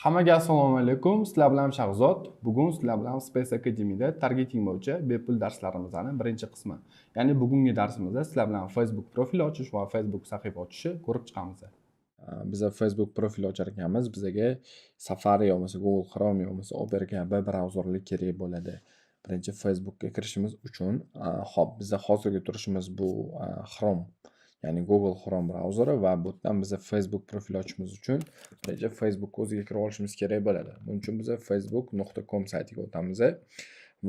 Hammaga assalomu alaykum. Sizlar bilan Shahzod. Bugun sizlar bilan Space Academy'da targeting bo'yicha bepul darslarimizni birinchi qismi. Ya'ni bugungi darsimizda sizlar bilan Facebook profil ochish va Facebook sahifa ochishni ko'rib chiqamiz. Biz Facebook profil ochar ekanmiz. Bizga Safari yoki Google Chrome yoki Opera kabi brauzerlar kerak bo'ladi. Birinchi Facebookga kirishimiz uchun, hop, bizda hozirgi turishimiz bu Chrome, ya'ni Google Chrome brauzeri va bu yerdan biz Facebook profil ochishimiz uchun birinchi Facebook o'ziga kirib olishimiz kerak bo'ladi. Buning uchun biz facebook.com saytiga o'tamiz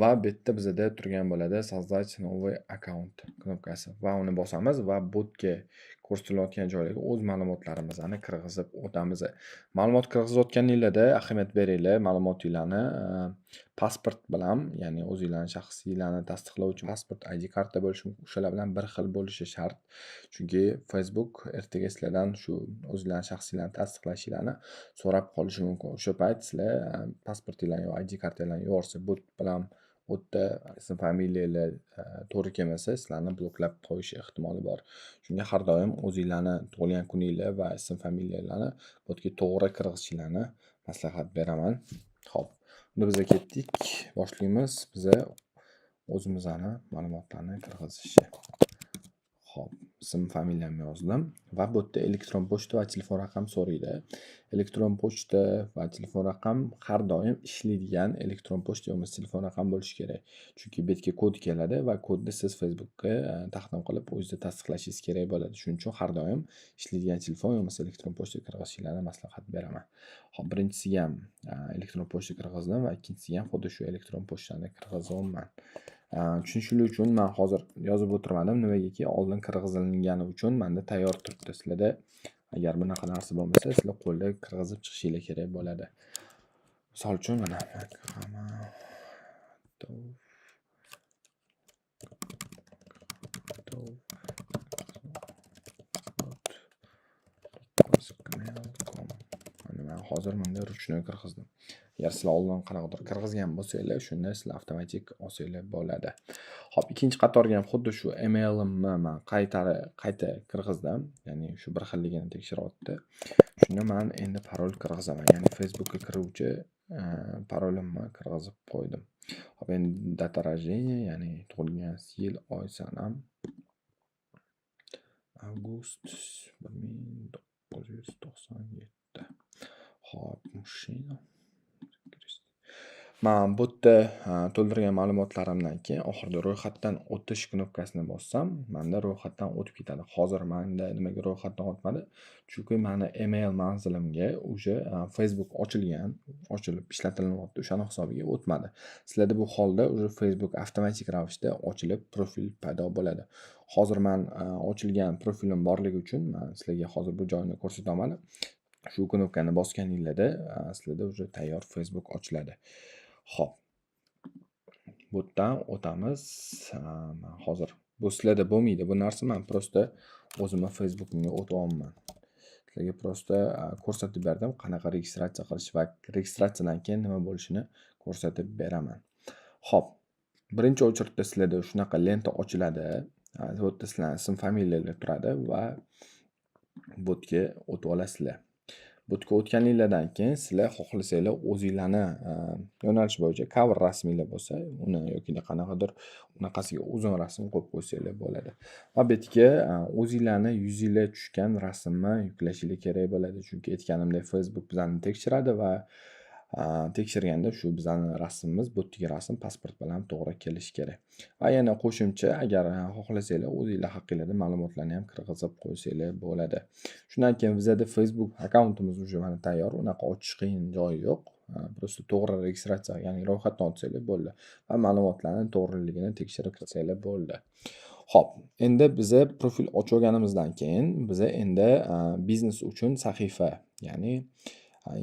va bu yerda bizda turgan bo'ladi "Создать новый аккаунт" knopkasi va uni bosamiz va botga ko'rsatilayotgan joylarga o'z ma'lumotlarimizni kirgizib o'tamiz. Ma'lumot kirgizayotganingizda ahamiyat beringlar, ma'lumotinglarni pasport bilan, ya'ni o'zingizlarning shaxsiylarni tasdiqlovchi pasport, ID karta bo'lishi mumkin. O'shalar bilan bir xil bo'lishi shart. Chunki Facebook ertaga sizlardan shu o'zingizlarning shaxsiylarni tasdiqlashinglarni so'rab qolishi mumkin. O'sha payt sizlar pasportinglarni yoki ID kartanglarni yuborsa, bot bilan o'tda ism familiyalar to'g'ri kelmasa, sizlarni bloklab qo'yish ehtimoli bor. Shunga har doim o'zingizlarni tug'ilgan kuninglar va ism familiyalarni botga to'g'ri kirgizishinglarni maslahat beraman. Xo'p, unda biz ketdik. Boshlaymiz. Biz o'zimizning ma'lumotlarni kirgizishni. Xo'p, ism familiyamni yozdim va bu yerda elektron pochta va telefon raqam so'raydi. Elektron pochta va telefon raqam har doim ishlaydigan elektron pochta yoki telefon raqam bo'lishi kerak. Chunki bu yerga kod keladi va kodni siz Facebookga taqdim qilib o'zingizda tasdiqlashingiz kerak bo'ladi. Shuning uchun har doim ishlaydigan telefon yoki elektron pochta kirgizishinglarni maslahat beraman. Hop, birinchisiga ham elektron pochta kirgizdim va ikkinchisiga ham xuddi shu elektron pochtani kirgizyapman. Tushunishingiz uchun men hozir yozib o'tirmadim. Nimagaki, oldin kirgizilgani uchun menda tayyor turibdi. Sizlarda agar bunaqa narsa bo'lmasa, sizlar qo'lda kirgizib chiqishinglar kerak bo'ladi. Misol uchun mana hozir bunda ruchnoy kirgizdim. Agar sizlar oldin qanaqadir kirgizgan bo'lsanglar, shunda sizlar avtomatik olsanglar bo'ladi. Hop, ikkinchi qatorga ham xuddi shu emailimni men qayta kirgizdim. Ya'ni shu bir xilligini tekshiryapti. Shunda men endi parol kirgizaman. Ya'ni Facebookga kiruvchi parolimni kirgizib qo'ydim. Hop, endi data rождения, ya'ni tug'ilgan yil, oy, sanam avgust 1997. Hop, mashina. Men bu yerda to'ldirgan ma'lumotlarimdan keyin oxirida ro'yxatdan o'tish knopkasini bossam, menda ro'yxatdan o'tib ketadi. Hozir menda nimaga ro'yxatdan o'tmadi? Chunki meni email manzilimga o'sha Facebook ochilib ishlatilyapti, o'shani hisobiga o'tmadi. Sizlarda bu holda o'sha Facebook avtomatik ravishda ochilib, profil paydo bo'ladi. Hozir men ochilgan profilim borligi uchun men sizlarga hozir bu joyini ko'rsataman. Shu knopkani bosganingizda sizlarda o'sha tayyor Facebook ochiladi. Xo'p. Bu yerdan o'tamiz. Hozir bu sizlarda bo'lmaydi. Bu narsa men prosta o'zimning Facebookimga o'tyapman. Sizlarga prosta ko'rsatib berdim, qanaqa registratsiya qilish va registratsiyadan keyin nima bo'lishini ko'rsatib beraman. Xo'p. Birinchi o'chirda sizlarda shunaqa lenta ochiladi. Bu yerda sizlarning ism familiyalar turadi va botga o'tib olasizlar. Botga o'tganingizdan keyin sizlar xohlasanglar o'zingizlarni yo'nalish bo'yicha cover rasminglar bo'lsa, uni yoki qanaqadir unaqasiga uzun rasm qo'yib qo'ysanglar bo'ladi. Va bu yerga o'zingizlarni yuzinglar tushgan rasmni yuklashingiz kerak bo'ladi. Chunki aytganimdek Facebook bizani tekshiradi va tekshirganda shu bizani rasmimiz, bu yerdagi rasm pasport bilan to'g'ri kelishi kerak. Va yana qo'shimcha, agar xohlasanglar o'zingizlar haqingizda ma'lumotlarni ham kirgizib qo'ysanglar bo'ladi. Shundan keyin bizda Facebook akkauntimiz уже mana tayyor, unaqa ochish qiyin joyi yo'q. Prosta to'g'ri registratsiya, ya'ni ro'yxatdan o'tsanglar bo'ldi va ma'lumotlarning to'g'riligini tekshirib kirsanglar bo'ldi. Xo'p, endi biz profil ochib olganimizdan keyin biz endi biznes uchun sahifa, ya'ni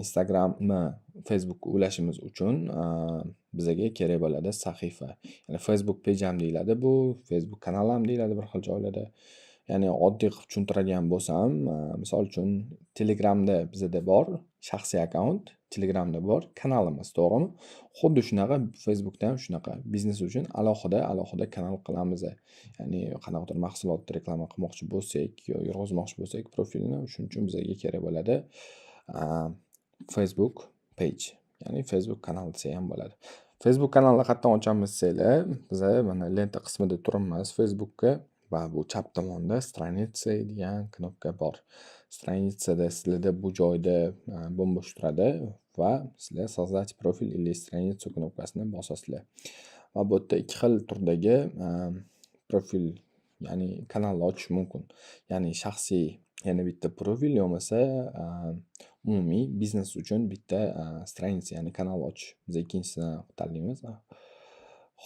Instagramni Facebookka ulashimiz uchun bizga kerak bo'ladi sahifa. Ya'ni Facebook page ham deyiladi bu, Facebook kanal ham deyiladi bir xil joylarda. Ya'ni oddiy qilib tushuntiradigan bo'lsam, misol uchun Telegramda bizda bor shaxsiy akkaunt, Telegramda bor kanalimiz, to'g'rimi? Xuddi shunaqa Facebookda ham shunaqa biznes uchun alohida kanal qilamiz. Ya'ni qanaqadir mahsulotni reklama qilmoqchi bo'lsak, yurg'izmoqchi bo'lsak profilni, shuning uchun bizga kerak bo'ladi Facebook page, ya'ni Facebook kanal desa ham bo'ladi. Facebook kanalni qayerdan ochamiz desanglar, biz mana lenta qismida turibmiz Facebookka va bu chap tomonda stranitsa degan knopka bor. Stranitsada sizlarda bu joyda bo'm-bo'sh turadi va sizlar sozdать profil или страницу knopkasini bosasizlar. Va bu yerda ikki xil turdagi profil, ya'ni kanalni ochish mumkin. Ya'ni shaxsiy yana bitta profil bo'lmasa umumiy biznes uchun bitta stranitsa, ya'ni kanal ochish. Biz ikkinchisini tanlaymiz.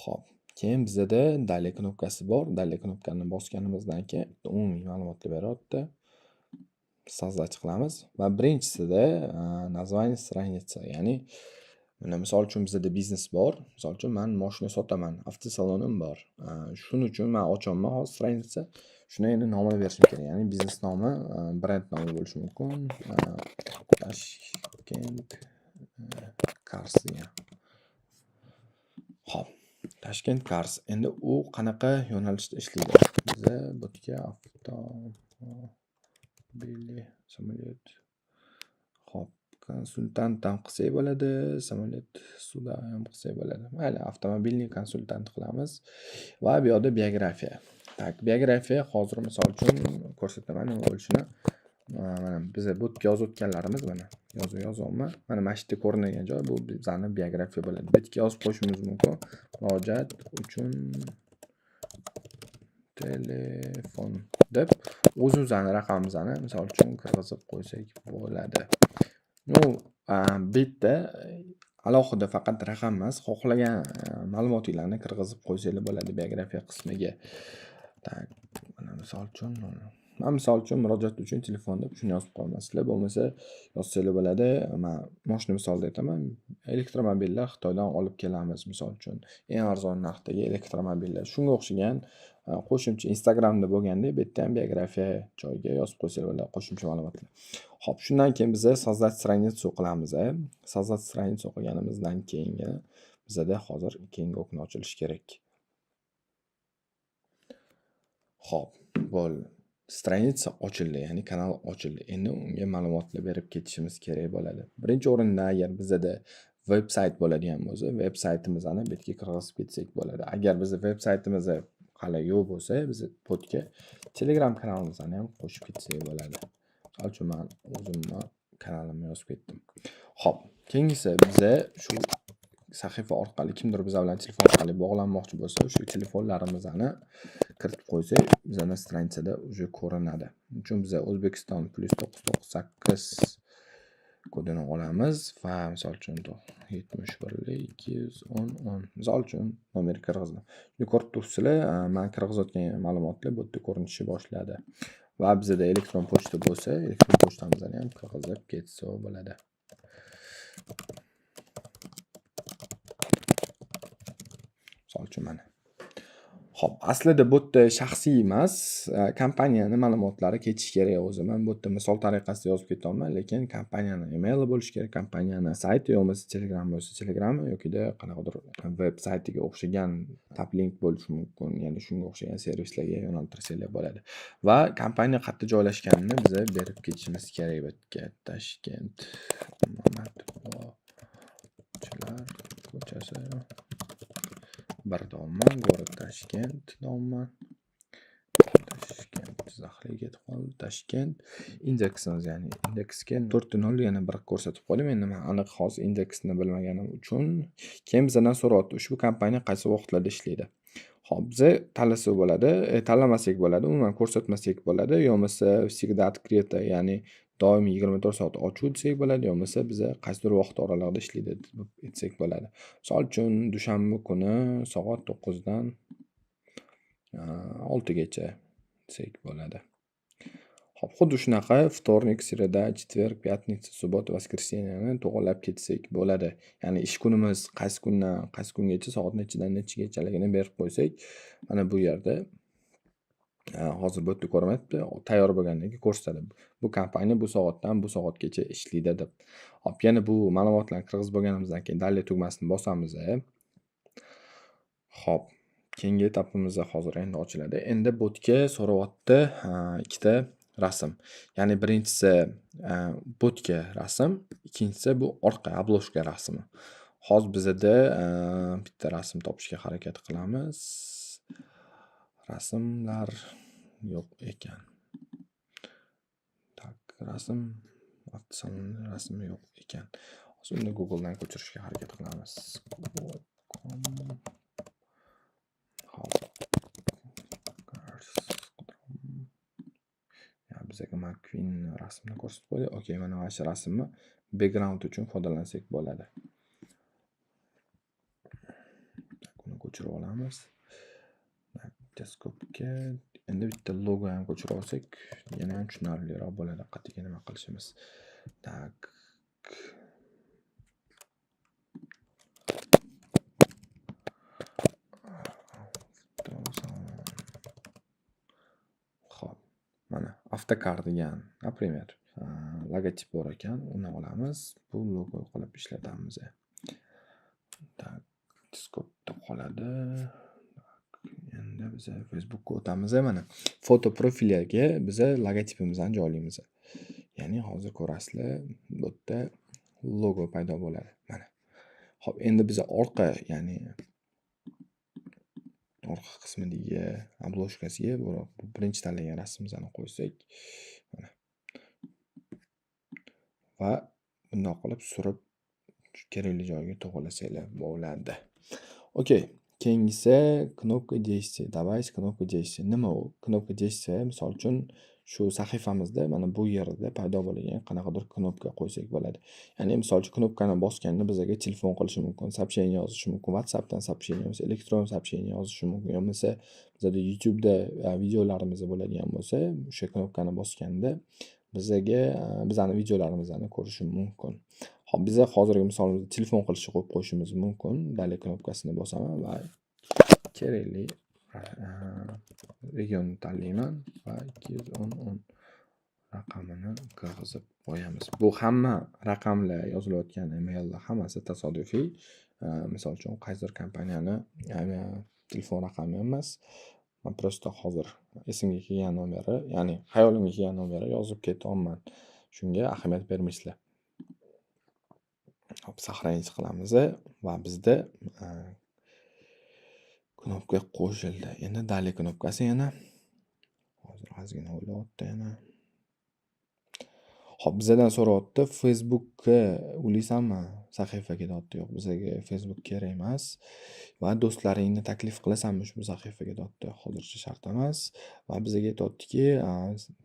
Xo'p, keyin bizda dalya knopkasi bor. Dalya knopkani bosganimizdan keyin umumiy ma'lumotlar beryapti. Sozdать qilamiz va birinchisida название страница, ya'ni mana misol uchun bizda biznes bor. Misol uchun men mashina sotaman, avtosalonim bor. Shuning uchun men ochaman hozir stranitsa. Shuna endi nomini berishim kerak. Ya'ni biznes nomi, brend nomi bo'lishi mumkin. Tashkent Cars degan. Xo'p, Tashkent Cars. Endi u qanaqa yo'nalishda ishlaydi? Biza bu yerga avtomobil, samolyot. Xo'p, konsultant ham qilsak bo'ladi, samolyot suvda ham qilsak bo'ladi. Mayli, avtomobilni konsultant qilamiz va bu yerda biografiya. Tak, biografiya hozir misol uchun ko'rsataman nima bo'lishini. Mana biz bu yerga yozib o'tganlarimiz mana yozyapman. Mana mana shu yerda ko'ringan joy bu bizning biografiya bo'ladi. Bu yerga yozib qo'yishimiz mumkin. Murojaat uchun telefon deb o'zimizning raqamimizni misol uchun kirgizib qo'ysak bo'ladi. Bu bitta alohida faqat raqam emas, xohlagan ma'lumotlarni kirgizib qo'ysanglar bo'ladi biografiya qismiga. Tak, mana misol uchun murojaat uchun telefon deb shuni yozib qo'ymasizlar, bo'lmasa yozsanglar bo'ladi. Men mashina misolida aytaman. Elektromobillar Xitoydan olib kelamiz misol uchun. Eng arzon narxdagi elektromobillar. Shunga o'xshagan qo'shimcha Instagramda bo'lganda bu yerda ham biografiya joyiga yozib qo'ysanglar bo'ladi, qo'shimcha ma'lumotlar. Xo'p, shundan keyin biz sozdать страницу qilamiz. Sozdать страницу qilganimizdan keyin bizda hozir keyingi okno ochilishi kerak. Xo'p, bo'ldi. Stranitsa ochildi, ya'ni kanal ochildi. Endi unga ma'lumotlar berib ketishimiz kerak bo'ladi. Birinchi o'rinda agar bizda veb-sayt bo'ladigan bo'lsa, veb-saytimizni bu yerga kirgizib ketsak bo'ladi. Agar bizning veb-saytimiz hali yo'q bo'lsa, biz bu yerga Telegram kanalimizni ham qo'shib ketsak bo'ladi. Misol uchun men o'zimni kanalimni yozib ketdim. Xo'p, keyingisi biza shu sahifa orqali kimdir biz bilan telefon orqali bog'lanmoqchi bo'lsa, shu telefonlarimizni kiritib qo'ysak, bizning stranitsada uje ko'rinadi. Uchun biz O'zbekiston +998 kodini olamiz va misol uchun 71 210 misol uchun nomer kirgizdim. Shuni ko'rib turibsizlar, men kirgizayotgan ma'lumotlar bu yerda ko'rinishi boshladi. Va bizda elektron pochta bo'lsa, elektron pochtamizni ham kirgizib ketsa bo'ladi. Misol uchun mana. Xo'p, aslida bu yerda shaxsiy emas, kompaniyaning ma'lumotlari ketishi kerak o'zi. Men bu yerda misol tariqasida yozib ketyapman, lekin kompaniyaning emaili bo'lishi kerak, kompaniyaning sayti yo'lmasa Telegram bo'lsa Telegram yoki qanaqadir veb saytiga o'xshagan tab link bo'lishi mumkin, ya'ni shunga o'xshagan servislarga yo'naltirsanglar bo'ladi. Va kompaniya qayerda joylashganini biz berib ketishimiz kerak bu yerga. Tashkent ko'chasi bir domman, город Tashkent domman. Tashkent Jizzaxga ketib qoldi. Tashkent indeksimiz, ya'ni indeksga 4.0 yana bir ko'rsatib qo'ydim. Endi men aniq hozir indeksni bilmaganim uchun keyin bizdan so'rayapti, ushbu kompaniya qaysi vaqtlarda ishlaydi. Xo'p, biz tanlasak bo'ladi, tanlamasak bo'ladi, umuman ko'rsatmasak bo'ladi, yo'masa всегда открыто, ya'ni doim 24 soat ochiq desak bo'ladi, yo'masa biz qaysidir vaqt oralig'ida ishlaydi deb aytsak bo'ladi. Misol uchun dushanba kuni soat 9 dan 6 gacha desak bo'ladi. Xo'p, xuddi shunaqa vtornik, sreda, четверг, пятница, суббота, воскресеньeni to'g'rilab ketsak bo'ladi. Ya'ni ish kunimiz qaysi kundan qaysi kungacha, soat nechidan nechagachaligini berib qo'ysak, mana bu yerda hozir bu yerda ko'ryapti, tayyor bo'lgandan keyin ko'rsatadi. Bu kompaniya bu soatdan bu soatgacha ishlaydi deb. Hop, yana bu ma'lumotlarni kirgizib bo'lganimizdan keyin dalya tugmasini bosamiz. Hop, keyingi etapimiz hozir endi ochiladi. Endi botga so'rayapti ikkita rasm. Ya'ni birinchisi bo'tqa rasm, ikkinchisi bu orqa obloshka rasmi. Hozir bizada bitta rasm topishga harakat qilamiz. Rasmlar yo'q ekan. Tak, rasmi yo'q ekan. Hozir uni Google'dan ko'chirishga harakat qilamiz. Bizaga McQueen rasmini ko'rsatib qo'ydi. Okey, mana shu rasmni background uchun foydalansak bo'ladi. Buni ko'chirib olamiz. Desktopga endi bitta logo ham ko'chirib olsak, yana ham tushunarliroq bo'ladi qatiga nima qilishimiz. Tak. Xo'p, mana avtokardigan, например, logotip bor ekan, uni olamiz. Bu logo qilib ishlatamiz. Tak, Discordda qoladi. Endi biz Facebookga o'tamiz. Mana foto profiliga biz logotipimizni joylaymiz. Ya'ni hozir ko'rasizlar, bu yerda logo paydo bo'ladi. Mana. Xo'p, endi biz orqa, ya'ni orqa qismidagi obloshkasiga birinchi tanlagan rasmimizni qo'ysak, mana. Va bundoq qilib surib kerakli joyga to'g'rilasanglar bo'ladi. Okey. Keyingisi knopka действия. Добавить knopka действия. Nima u? Knopka действия, misol uchun shu sahifamizda mana bu yerda paydo bo'lgan qanaqadir knopka qo'ysak bo'ladi. Ya'ni misol uchun knopkani bosganda bizga telefon qilishi mumkin, сообщение yozishi mumkin, WhatsAppdan сообщение yozishi, elektron сообщение yozishi mumkin. Bo'lmasa bizda YouTube'da videolarimiz bo'ladigan bo'lsa, o'sha knopkani bosganda bizani videolarimizni ko'rishi mumkin. Hop, biz hozirgi misolimizda telefon qilishni qo'yib qo'yishimiz mumkin. Dalay knopkasini bosaman va kerakli regionni tanlayman va 210 raqamini kirgizib qo'yamiz. Bu hamma raqamlar yozilayotgan emaillar hammasi tasodifiy. Misol uchun qaysidir kompaniyani telefon raqami emas. Men prosta hozir esimga kelgan nomeri, ya'ni xayolimga kelgan nomeri yozib ketyapman. Shunga ahamiyat bermaysizlar. Hop, saqlanch qilamiz va bizda knopka qo'shildi. Endi dalay knopkasi yana hozir ozgina o'ylayapti yana. Hop, bizdan so'rayapti, Facebookka ulaysanmi? Sahifaga deyapti. Yo'q, bizga Facebook kerak emas. Va do'stlaringni taklif qilasanmi shu sahifaga deyapti. Hozircha shart emas. Va bizga aytayaptiki,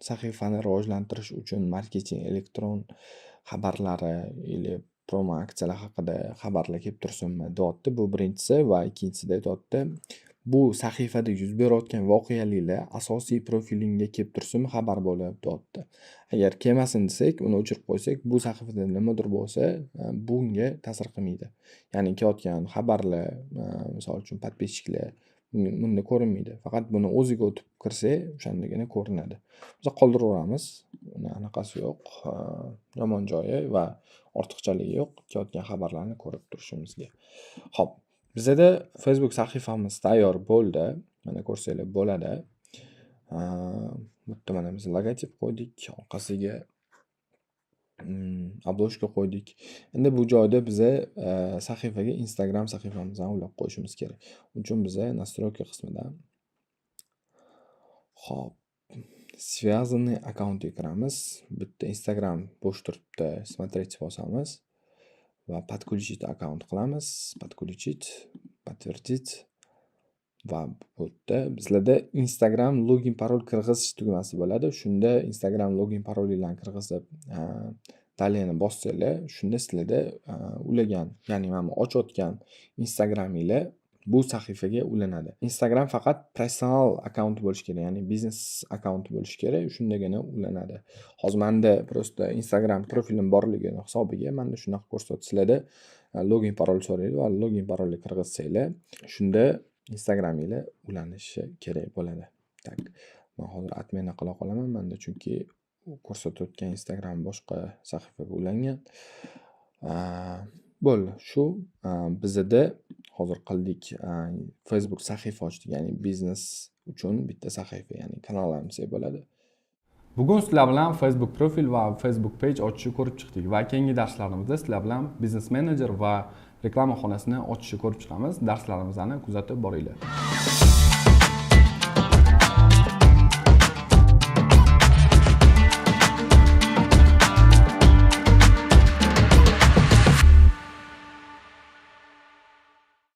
sahifani rivojlantirish uchun marketing, elektron xabarlari yoki promo aksiyalar haqida xabarlar kelib tursinmi deyapti. Bu birinchisi va ikkinchisida aytayapti, bu sahifada yuz berayotgan voqealiklar asosiy profilingga kelib tursinmi xabar bo'lib deyapti. Agar kelmasin desak, uni o'chirib qo'ysak, bu sahifada nimadir bo'lsa, bunga ta'sir qilmaydi. Ya'ni kelayotgan xabarlar, misol uchun podpischiklar bunda ko'rinmaydi. Faqat buni o'ziga o'tib kirsa, o'shandagina ko'rinadi. Biz qoldiraveramiz. Uni anaqasi yo'q, yomon joyi va ortiqchaligi yo'q. Kelayotgan xabarlarni ko'rib turishimizga. Xo'p, bizda Facebook sahifamiz tayyor bo'ldi. Mana ko'rsanglar bo'ladi. Bu yerda mana biz logotip qo'ydik, orqasiga obloshka qo'ydik. Endi bu joyda biza sahifaga Instagram sahifamizni ulab qo'yishimiz kerak. Uning uchun biza настройка qismidan xo'p, связанный akkauntga kiramiz. Bitta Instagram bo'sh turibdi, смотреть bosamiz va подключить akkaunt qilamiz. Подключить, подтвердить va bu yerda bizlarda Instagram login parol kirg'izish tugmasi bo'ladi. Shunda Instagram login parolinglarni kirgizib, dalayni bossanglar, shunda sizlarda ulagan, ya'ni mana ochayotgan Instagraminglar bu sahifaga ulanadi. Instagram faqat personal akkaunt bo'lishi kerak, ya'ni biznes akkaunt bo'lishi kerak, shundagina ulanadi. Hozir menda prosta Instagram profilim borligini hisobiga menda shunaqa ko'rsatadi. Sizlarda login parol so'raydi va login parolni kirgizsanglar, shunda Instagraminglar ulanishi kerak bo'ladi. Tak. Men hozir adminni qila qolaman. Menda chunki ko'rsatayotgan Instagram boshqa sahifaga ulangan. Bo'ldi. Shu bizda hozir qildik. Facebook sahifa ochdik, ya'ni biznes uchun bitta sahifa, ya'ni kanallarimiz bo'ladi. Bugun sizlar bilan Facebook profil va Facebook page ochishni ko'rib chiqdik va keyingi darslarimizda sizlar bilan Business Manager va reklama xonasini ochishni ko'rib chiqamiz. Darslarimizni kuzatib boringlar.